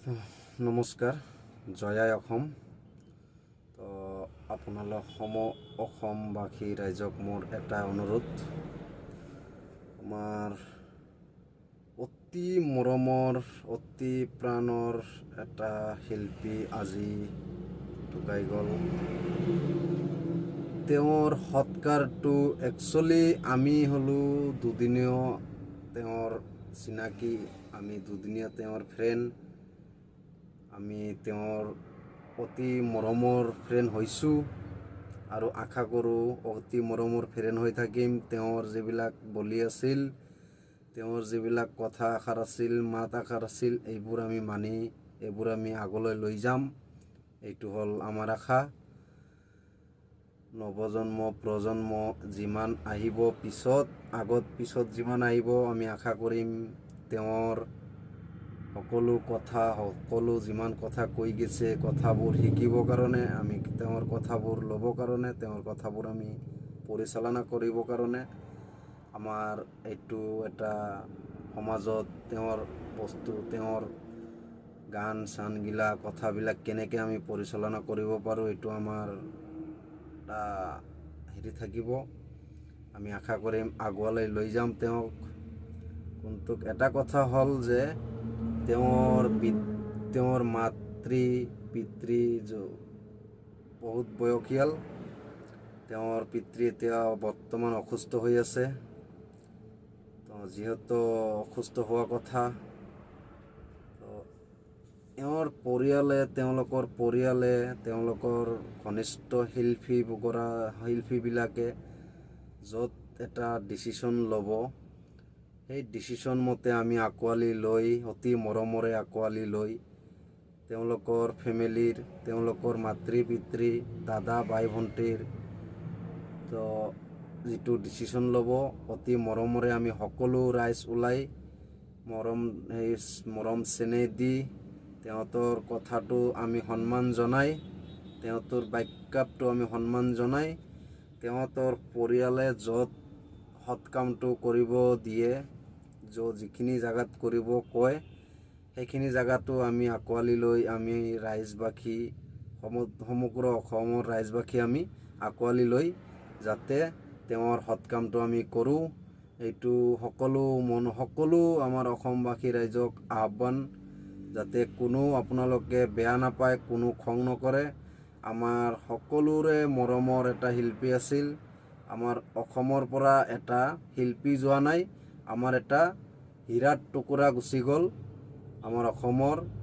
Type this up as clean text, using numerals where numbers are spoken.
নমস্কাৰ, জয়াই অসম। তো আপোনালোক অসমবাসী ৰাইজক মোৰ এটা অনুৰোধ, আমাৰ অতি মৰমৰ অতি প্ৰাণৰ এটা শিল্পী আজি ঢুকাই গ'ল। তেওঁৰ সৎকাৰটো একচুৱেলি আমি হ'লোঁ দুদিনীয় তেওঁৰ চিনাকি, আমি দুদিনীয়া তেওঁৰ ফ্ৰেণ্ড, আমি তেওঁৰ অতি মৰমৰ ফ্ৰেণ্ড হৈছোঁ আৰু আশা কৰোঁ অতি মৰমৰ ফ্ৰেণ্ড হৈ থাকিম। তেওঁৰ যিবিলাক বলি আছিল, তেওঁৰ যিবিলাক কথা আশাৰ আছিল, মাত আশাৰ আছিল, এইবোৰ আমি মানি এইবোৰ আমি আগলৈ লৈ যাম। এইটো হ'ল আমাৰ আশা। নৱজন্ম প্ৰজন্ম যিমান আহিব পিছত যিমান আহিব, আমি আশা কৰিম তেওঁৰ সকলো কথা যিমান কথা কৈ গৈছে, কথাবোৰ শিকিবৰ কাৰণে, আমি তেওঁৰ কথাবোৰ ল'বৰ কাৰণে, তেওঁৰ কথাবোৰ আমি পৰিচালনা কৰিবৰ কাৰণে, আমাৰ এইটো এটা সমাজত তেওঁৰ বস্তু, তেওঁৰ গান চানগিলা কথাবিলাক কেনেকৈ আমি পৰিচালনা কৰিব পাৰোঁ, এইটো আমাৰ এটা হেৰি থাকিব। আমি আশা কৰিম আগুৱালৈ লৈ যাম তেওঁক। কিন্তু এটা কথা হ'ল যে তেওঁৰ মাতৃ পিতৃ বহুত বয়সীয়াল। তেওঁৰ পিতৃ এতিয়া বৰ্তমান অসুস্থ হৈ আছে। তো যিহেতু অসুস্থ হোৱা কথা, তেওঁলোকৰ পৰিয়ালে তেওঁলোকৰ ঘনিষ্ঠ শিল্পীবিলাকে য'ত এটা ডিচিশ্যন ল'ব, সেই ডিচিশ্যন মতে আমি আঁকোৱালি লৈ, অতি মৰমৰে আঁকোৱালি লৈ, তেওঁলোকৰ ফেমিলিৰ, তেওঁলোকৰ মাতৃ পিতৃ, দাদা বাই ভণ্টিৰ তো যিটো ডিচিশ্যন ল'ব, অতি মৰমৰে আমি সকলো ৰাইজ ওলাই মৰম চেনেহ দি, তেওঁতৰ কথাটো আমি সন্মান জনাই, তেওঁতৰ বাক্যটো আমি সন্মান জনাই, তেওঁতৰ পৰিয়ালে য'ত সৎকামটো কৰিব দিয়ে, যিখিনি জেগাত কৰিব কয়, সেইখিনি জেগাটো আমি আঁকোৱালি লৈ, আমি ৰাইজবাসী, সমগ্ৰ অসমৰ ৰাইজবাসী আমি আঁকোৱালি লৈ যাতে তেওঁৰ সৎকামটো আমি কৰোঁ, এইটো সকলো আমাৰ অসমবাসী ৰাইজক আহ্বান। যাতে কোনো আপোনালোকে বেয়া নাপায়, কোনো খং নকৰে। আমাৰ সকলোৰে মৰমৰ এটা শিল্পী আছিল। আমাৰ অসমৰ পৰা এটা শিল্পী যোৱা নাই, আমাৰ এটা হীৰাৰ টুকুৰা গুচি গ'ল আমাৰ অসমৰ।